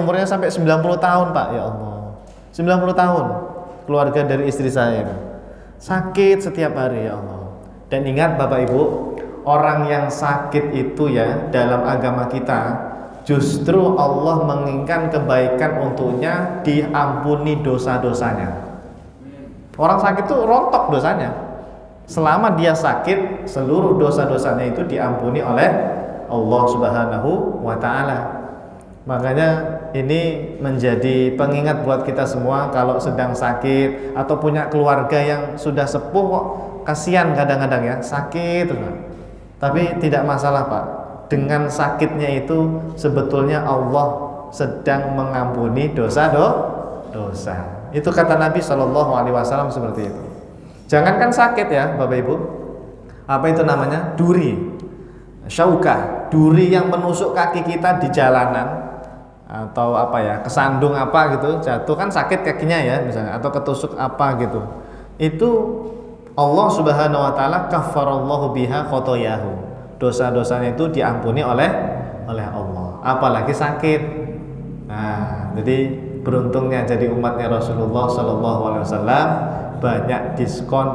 umurnya sampai 90 tahun Pak, ya Allah, 90 tahun keluarga dari istri saya itu sakit setiap hari, ya Allah. Dan ingat Bapak Ibu, orang yang sakit itu ya dalam agama kita justru Allah menginginkan kebaikan untuknya, diampuni dosa-dosanya. Orang sakit itu rontok dosanya. Selama dia sakit, seluruh dosa-dosanya itu diampuni oleh Allah Subhanahu wa ta'ala. Makanya ini menjadi pengingat buat kita semua kalau sedang sakit atau punya keluarga yang sudah sepuh kok, kasihan kadang-kadang ya, sakit Pak. Tapi tidak masalah Pak. Dengan sakitnya itu sebetulnya Allah sedang mengampuni dosa. Itu kata Nabi SAW seperti itu. Jangankan sakit ya Bapak Ibu, apa itu namanya? Duri, syaukah, duri yang menusuk kaki kita di jalanan, atau apa ya, kesandung apa gitu, jatuh kan sakit kakinya ya misalnya, atau ketusuk apa gitu, itu Allah Subhanahu wa ta'ala kafarallahu biha khotoyahu, dosa-dosanya itu diampuni oleh Allah, apalagi sakit. Nah, jadi beruntungnya jadi umatnya Rasulullah SAW, banyak diskon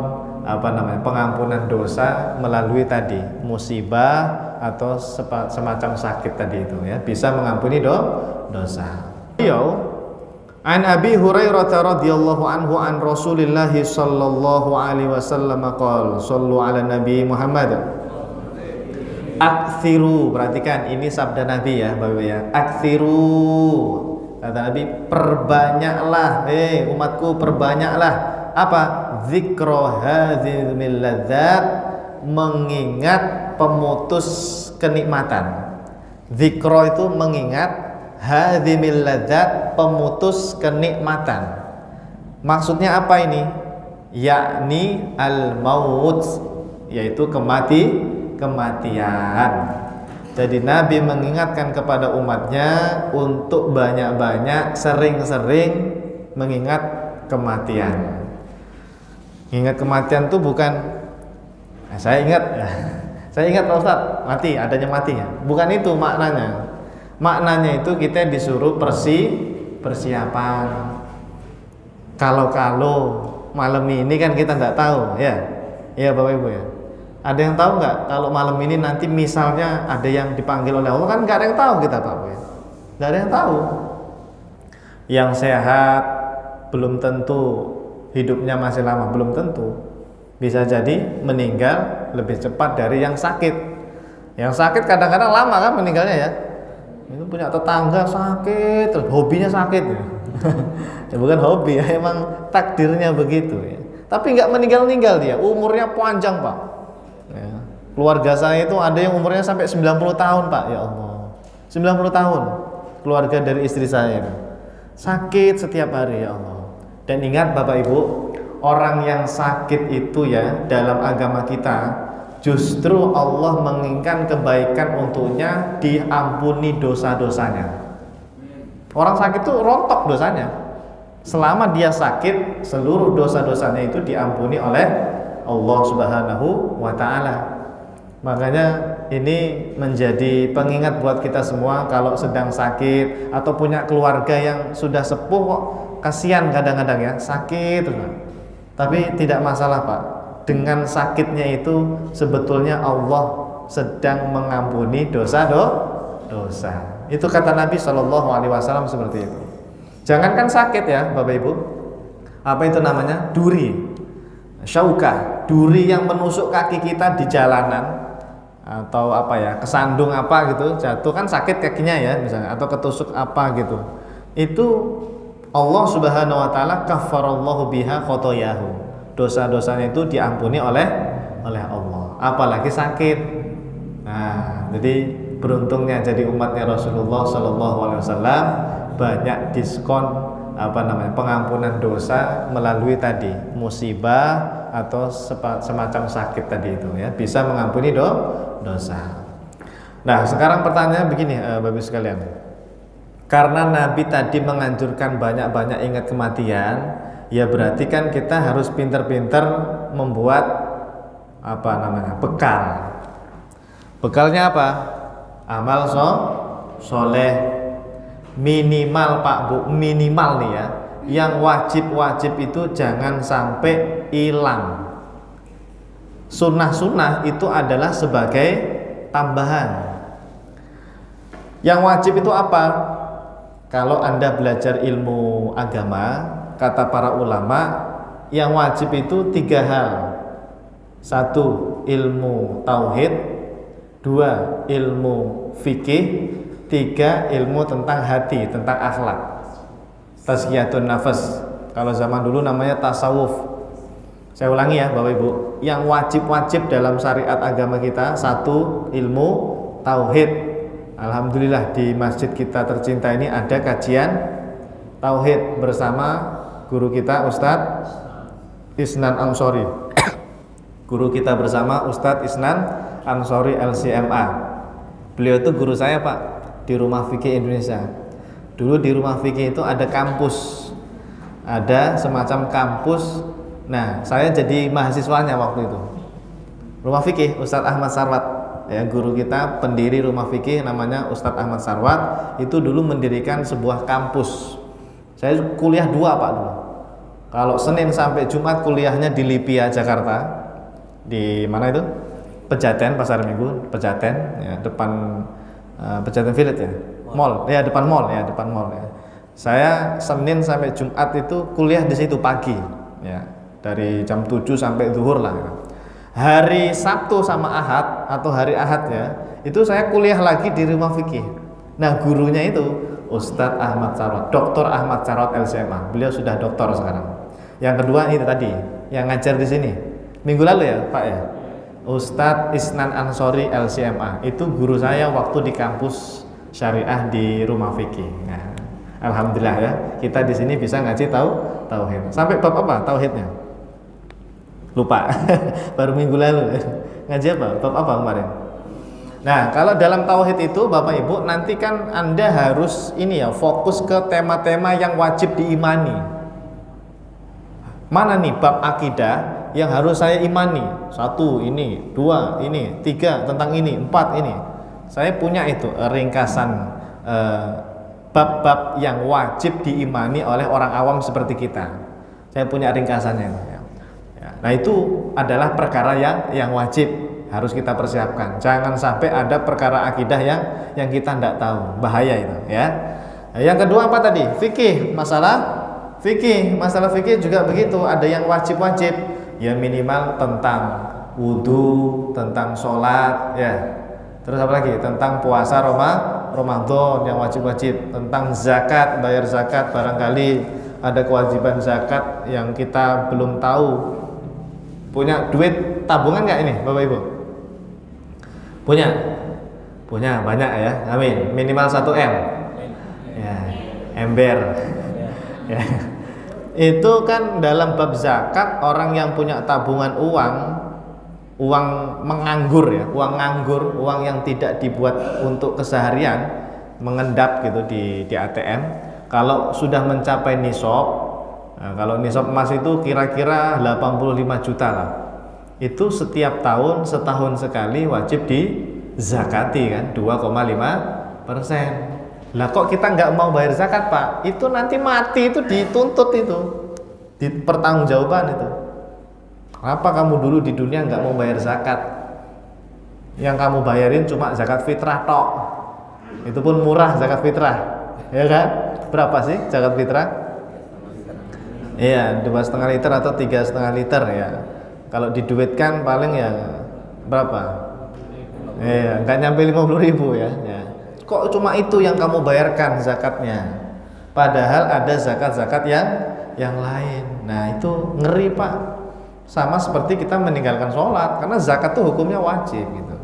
pengampunan dosa melalui tadi musibah atau semacam sakit tadi itu ya, bisa mengampuni dosa. An Abi Hurairah radhiyallahu anhu an Rasulillah sallallahu alaihi wasallam qala sallu ala Nabi Muhammad. Aktsiru, perhatikan ini sabda Nabi ya Bapak ya. Aktsiru, kata Nabi, perbanyaklah, umatku perbanyaklah apa? Dzikra hadzimil ladzat, mengingat pemutus kenikmatan. Dzikra itu mengingat, hadzimil ladzat, pemutus kenikmatan. Maksudnya apa ini? Yakni al-maut, yaitu kematian. Jadi Nabi mengingatkan kepada umatnya untuk banyak-banyak, sering-sering mengingat kematian. Ingat kematian itu bukan saya ingat Pak Ustaz, mati, adanya matinya. Bukan itu maknanya. Maknanya itu kita disuruh persiapan. Kalau malam ini kan kita nggak tahu ya. Iya Bapak Ibu ya. Ada yang tahu nggak kalau malam ini nanti misalnya ada yang dipanggil oleh Allah, kan nggak ada yang tahu kita Pak ya. Nggak ada yang tahu. Yang sehat belum tentu hidupnya masih lama, belum tentu. Bisa jadi meninggal lebih cepat dari yang sakit. Yang sakit kadang-kadang lama kan meninggalnya ya. Itu punya tetangga sakit, terus hobinya sakit ya. Ya bukan hobi ya, emang takdirnya begitu ya. Tapi nggak meninggal dia, umurnya panjang Pak ya. Keluarga saya itu ada yang umurnya sampai 90 tahun Pak, ya Allah, 90 tahun keluarga dari istri saya itu sakit setiap hari, ya Allah. Dan ingat Bapak Ibu, orang yang sakit itu ya dalam agama kita justru Allah menginginkan kebaikan untuknya, diampuni dosa-dosanya. Orang sakit itu rontok dosanya. Selama dia sakit, seluruh dosa-dosanya itu diampuni oleh Allah Subhanahu wa ta'ala. Makanya ini menjadi pengingat buat kita semua kalau sedang sakit atau punya keluarga yang sudah sepuh kok, kasihan kadang-kadang ya, sakit Pak. Tapi tidak masalah Pak. Dengan sakitnya itu sebetulnya Allah sedang mengampuni dosa. Itu kata Nabi SAW seperti itu. Jangankan sakit ya Bapak Ibu, apa itu namanya? Duri, syaukah, duri yang menusuk kaki kita di jalanan, atau apa ya, kesandung apa gitu, jatuh kan sakit kakinya ya misalnya, atau ketusuk apa gitu. Itu Allah Subhanahu wa ta'ala kafarallahu biha khotoyahu, dosa-dosanya itu diampuni oleh Allah, apalagi sakit. Nah, jadi beruntungnya jadi umatnya Rasulullah SAW, banyak diskon pengampunan dosa melalui tadi musibah atau semacam sakit tadi itu ya, bisa mengampuni dosa. Nah, sekarang pertanyaannya begini Bapak sekalian. Karena Nabi tadi menganjurkan banyak-banyak ingat kematian, ya berarti kan kita harus pintar-pintar membuat bekal. Bekalnya apa? Amal soleh. Minimal Pak Bu, minimal nih ya. Yang wajib-wajib itu jangan sampai hilang. Sunnah-sunnah itu adalah sebagai tambahan. Yang wajib itu apa? Kalau Anda belajar ilmu agama, kata para ulama, yang wajib itu 3 hal. 1, ilmu tauhid. 2, ilmu fikih. 3, ilmu tentang hati, tentang akhlak. Tazkiyatun nafas. Kalau zaman dulu namanya tasawuf. Saya ulangi ya Bapak Ibu. Yang wajib-wajib dalam syariat agama kita, 1, ilmu tauhid. Alhamdulillah di masjid kita tercinta ini ada kajian tauhid bersama guru kita Ustadz Isnan Ansori. Guru kita bersama Ustadz Isnan Ansori LCMA. Beliau itu guru saya Pak di Rumah Fikih Indonesia. Dulu di Rumah Fikih itu ada kampus, ada semacam kampus. Nah, saya jadi mahasiswanya waktu itu. Rumah Fikih Ustadz Ahmad Sarwat, ya, guru kita pendiri Rumah Fikih namanya Ustadz Ahmad Sarwat, itu dulu mendirikan sebuah kampus. Saya kuliah 2 Pak dulu. Kalau Senin sampai Jumat kuliahnya di Lipia Jakarta. Di mana itu? Pejaten, Pasar Minggu, Pejaten, ya, depan Pejaten Village ya. Mall, ya depan mall ya. Saya Senin sampai Jumat itu kuliah di situ pagi, ya. Dari jam 7 sampai zuhur lah. Hari Sabtu sama Ahad atau hari Ahad ya, itu saya kuliah lagi di Rumah Fikih. Nah, gurunya itu Ustadz Ahmad Sarwat, Dr. Ahmad Sarwat LCMA. Beliau sudah doktor sekarang. Yang kedua ini tadi, yang ngajar di sini. Minggu lalu ya, Pak ya. Ustadz Isnan Ansori LCMA. Itu guru saya waktu di kampus syariah di Rumah Fikih. Nah, alhamdulillah ya, kita di sini bisa ngaji tauhid. Sampai bab apa tauhidnya? Lupa. Baru minggu lalu. Ngaji apa? Bab apa kemarin? Nah, kalau dalam tauhid itu Bapak Ibu, nanti kan Anda harus ini ya, fokus ke tema-tema yang wajib diimani. Mana nih bab akidah yang harus saya imani? 1 ini, 2 ini, 3 tentang ini, 4 ini. Saya punya itu ringkasan bab-bab yang wajib diimani oleh orang awam seperti kita. Saya punya ringkasannya itu ya. Nah, itu adalah perkara yang wajib harus kita persiapkan. Jangan sampai ada perkara akidah yang kita tidak tahu, bahaya itu ya. Nah, yang kedua apa tadi? Fikih, masalah fikih juga begitu, ada yang wajib-wajib. Ya minimal tentang wudu, tentang sholat ya. Terus apa lagi? Tentang puasa Ramadan yang wajib-wajib, tentang zakat, bayar zakat, barangkali ada kewajiban zakat yang kita belum tahu. Punya duit tabungan nggak ini Bapak Ibu? Punya banyak ya, amin. Minimal 1 M ya, ember ya. Itu kan dalam bab zakat, orang yang punya tabungan uang menganggur ya, uang yang tidak dibuat untuk keseharian, mengendap gitu di ATM. Kalau sudah mencapai nisab, nah, kalau nisab emas itu kira-kira 85 juta lah. Itu setiap tahun, setahun sekali wajib dizakati kan, 2,5%. Lah kok kita nggak mau bayar zakat Pak? Itu nanti mati itu dituntut itu, dipertanggungjawaban itu. Apa kamu dulu di dunia nggak mau bayar zakat? Yang kamu bayarin cuma zakat fitrah tok. Itu pun murah zakat fitrah, ya kan? Berapa sih zakat fitrah? Iya, 2,5 liter atau 3,5 liter ya. Kalau diduitkan paling ya berapa? Iya, nggak nyampe 50.000 ya. Kok cuma itu yang kamu bayarkan zakatnya? Padahal ada zakat-zakat yang lain. Nah, itu ngeri Pak. Sama seperti kita meninggalkan sholat, karena zakat itu hukumnya wajib gitu.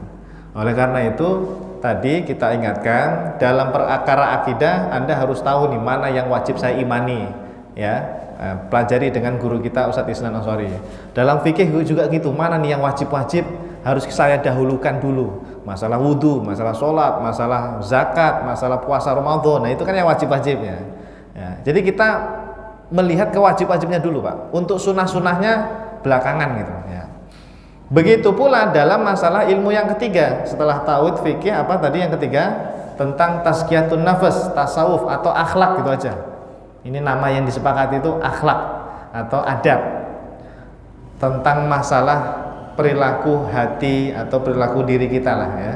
Oleh karena itu tadi kita ingatkan, dalam perkara akidah Anda harus tahu nih mana yang wajib saya imani ya. Pelajari dengan guru kita Ustadz Isnan Ansori. Dalam fikih juga gitu, mana nih yang wajib-wajib harus saya dahulukan dulu. Masalah wudhu, masalah sholat, masalah zakat, masalah puasa Ramadan. Nah, itu kan yang wajib-wajibnya ya. Jadi kita melihat kewajib-wajibnya dulu Pak, untuk sunnah-sunnahnya belakangan gitu ya. Begitu pula dalam masalah ilmu yang ketiga, setelah tauhid, fikih, apa tadi yang ketiga? tentang tazkiyatun nafas, tasawuf atau akhlak gitu aja. Ini nama yang disepakati itu akhlak atau adab, tentang masalah perilaku hati atau perilaku diri kita lah ya.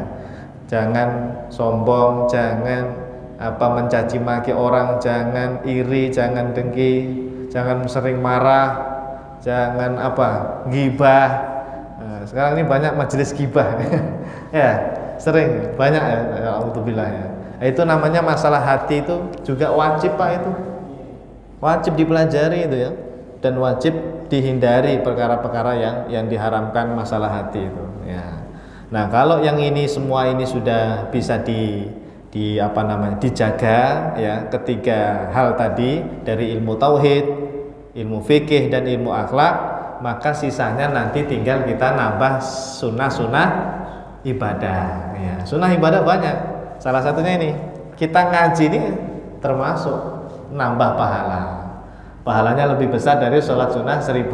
Jangan sombong, jangan mencaci maki orang, jangan iri, jangan dengki, jangan sering marah, jangan ghibah. Nah, sekarang ini banyak majelis ghibah ya, sering banyak ya, alhamdulillah ya. Itu namanya masalah hati, itu juga wajib Pak, itu wajib dipelajari itu ya, dan wajib dihindari perkara-perkara yang diharamkan masalah hati itu ya. Nah, kalau yang ini semua ini sudah bisa dijaga ya, ketiga hal tadi dari ilmu tauhid, ilmu fikih dan ilmu akhlak, maka sisanya nanti tinggal kita nambah sunnah-sunnah ibadah ya. Sunnah ibadah banyak. Salah satunya ini, kita ngaji ini termasuk nambah pahala. Pahalanya lebih besar dari sholat sunnah 1000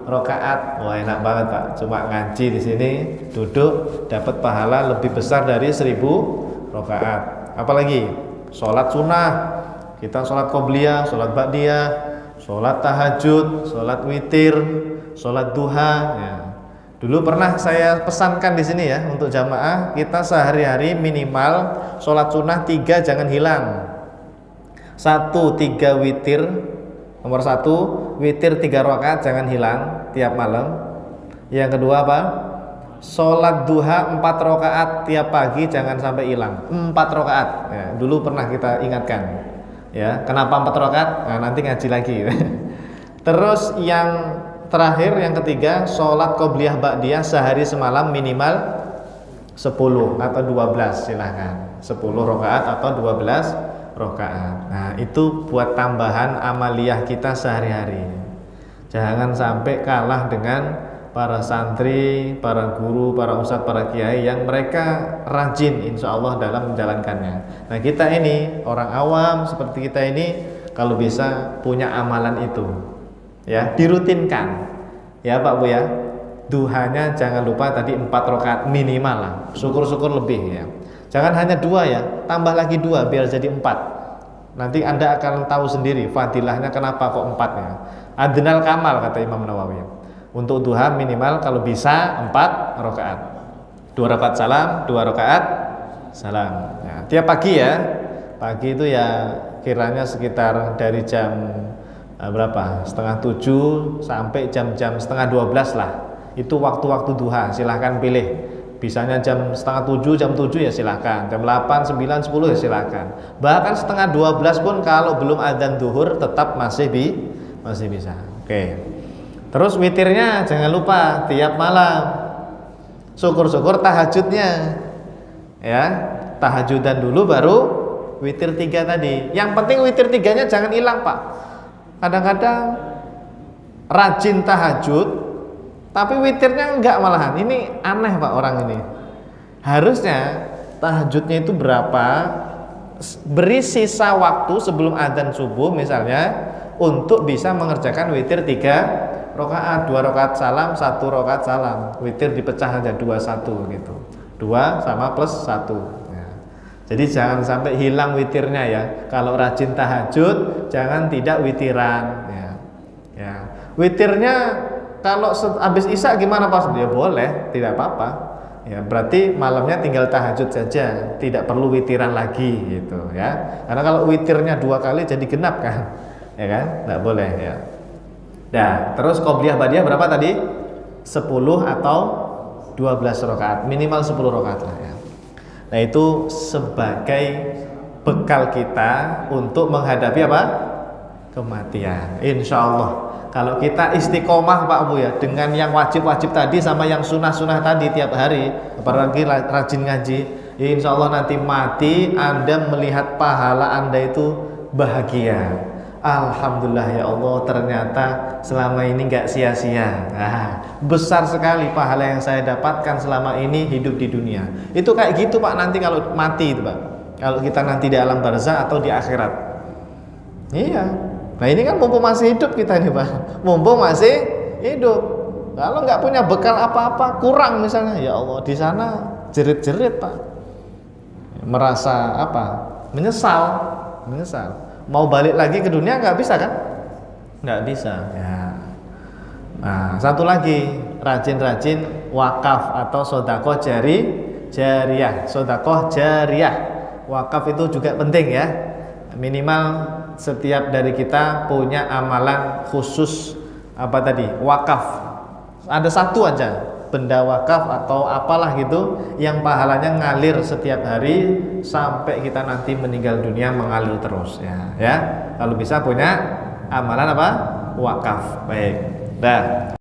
rakaat. Wah, enak banget Pak. Cuma ngaji di sini, duduk, dapat pahala lebih besar dari 1000 rakaat. Apalagi sholat sunnah, kita sholat qobliyah, sholat ba'diyah, sholat tahajud, sholat witir, sholat duha ya. Dulu pernah saya pesankan di sini ya, untuk jamaah kita sehari-hari minimal sholat sunnah 3 jangan hilang. 1, 3 witir. Nomor 1, witir 3 rakaat jangan hilang tiap malam. Yang kedua sholat duha 4 rakaat tiap pagi jangan sampai hilang. 4 rakaat ya, dulu pernah kita ingatkan ya. Kenapa 4 rakaat? Nah, nanti ngaji lagi Terus yang terakhir, yang ketiga, sholat qobliyah ba'diyah sehari semalam minimal 10 atau 12, silahkan 10 rakaat atau 12 rakaat. Nah, itu buat tambahan amaliyah kita sehari-hari. Jangan sampai kalah dengan para santri, para guru, para ustadz, para kiai yang mereka rajin insya Allah dalam menjalankannya. Nah, kita ini orang awam seperti kita ini kalau bisa punya amalan itu ya, dirutinkan ya Pak Bu ya. Duhanya jangan lupa tadi 4 rakaat minimal lah, syukur-syukur lebih ya. Jangan hanya 2 ya, tambah lagi 2 biar jadi 4. Nanti Anda akan tahu sendiri fadilahnya kenapa kok 4 ya. Adnal kamal kata Imam Nawawi. Untuk duha minimal kalau bisa 4 rakaat. 2 rakaat salam, 2 rakaat salam. Ya, tiap pagi ya. Pagi itu ya kiranya sekitar dari jam berapa? Setengah 7 sampai jam-jam setengah 12 lah. Itu waktu-waktu duha, silahkan pilih. Bisanya jam setengah 7, jam 7 ya silahkan. Jam 8, 9, 10 ya silahkan. Bahkan setengah 12 pun kalau belum adzan zuhur tetap masih bisa. Oke. Terus witirnya jangan lupa tiap malam. Syukur-syukur tahajudnya ya. Tahajudan dulu baru witir 3 tadi. Yang penting witir 3-nya jangan hilang Pak. Kadang-kadang rajin tahajud tapi witirnya enggak malahan. Ini aneh Pak orang ini. Harusnya tahajudnya itu berapa? Beri sisa waktu sebelum adzan subuh misalnya untuk bisa mengerjakan witir 3 rakaat, 2 rakaat salam, 1 rakaat salam. Witir dipecah aja 2 1 gitu. 2 sama plus 1. Ya. Jadi jangan sampai hilang witirnya ya. Kalau rajin tahajud jangan tidak witiran ya. Ya. Witirnya kalau habis isya gimana Pak? Ya boleh, tidak apa-apa. Ya, berarti malamnya tinggal tahajud saja, tidak perlu witiran lagi gitu ya. Karena kalau witirnya 2 kali jadi genap kan. Ya kan? Enggak boleh ya. Nah, terus qobliyah ba'diyah berapa tadi? 10 atau 12 rakaat, minimal 10 rakaat lah ya. Nah, itu sebagai bekal kita untuk menghadapi apa? Kematian. Insya Allah. Kalau kita istiqomah Pak Bu ya, dengan yang wajib-wajib tadi sama yang sunnah-sunnah tadi tiap hari, apalagi rajin ngaji, ya insya Allah nanti mati Anda melihat pahala Anda itu bahagia. Alhamdulillah ya Allah, ternyata selama ini nggak sia-sia. Nah, besar sekali pahala yang saya dapatkan selama ini hidup di dunia. Itu kayak gitu Pak nanti kalau mati itu Pak. Kalau kita nanti di alam barzah atau di akhirat. Iya. Nah ini kan mumpung masih hidup kita nih Pak, mumpung masih hidup. Kalau nggak punya bekal apa-apa, kurang misalnya, ya Allah di sana jerit-jerit Pak. merasa apa? Menyesal. Mau balik lagi ke dunia nggak bisa kan? Nggak bisa. Ya. Nah, satu lagi, rajin-rajin wakaf atau sodakoh jariyah. Sodakoh jariyah. Wakaf itu juga penting ya. Minimal setiap dari kita punya amalan khusus apa tadi? Wakaf. Ada satu aja, benda wakaf atau apalah gitu yang pahalanya ngalir setiap hari sampai kita nanti meninggal dunia mengalir terus ya. Kalau bisa punya amalan apa? Wakaf. Baik. Dah.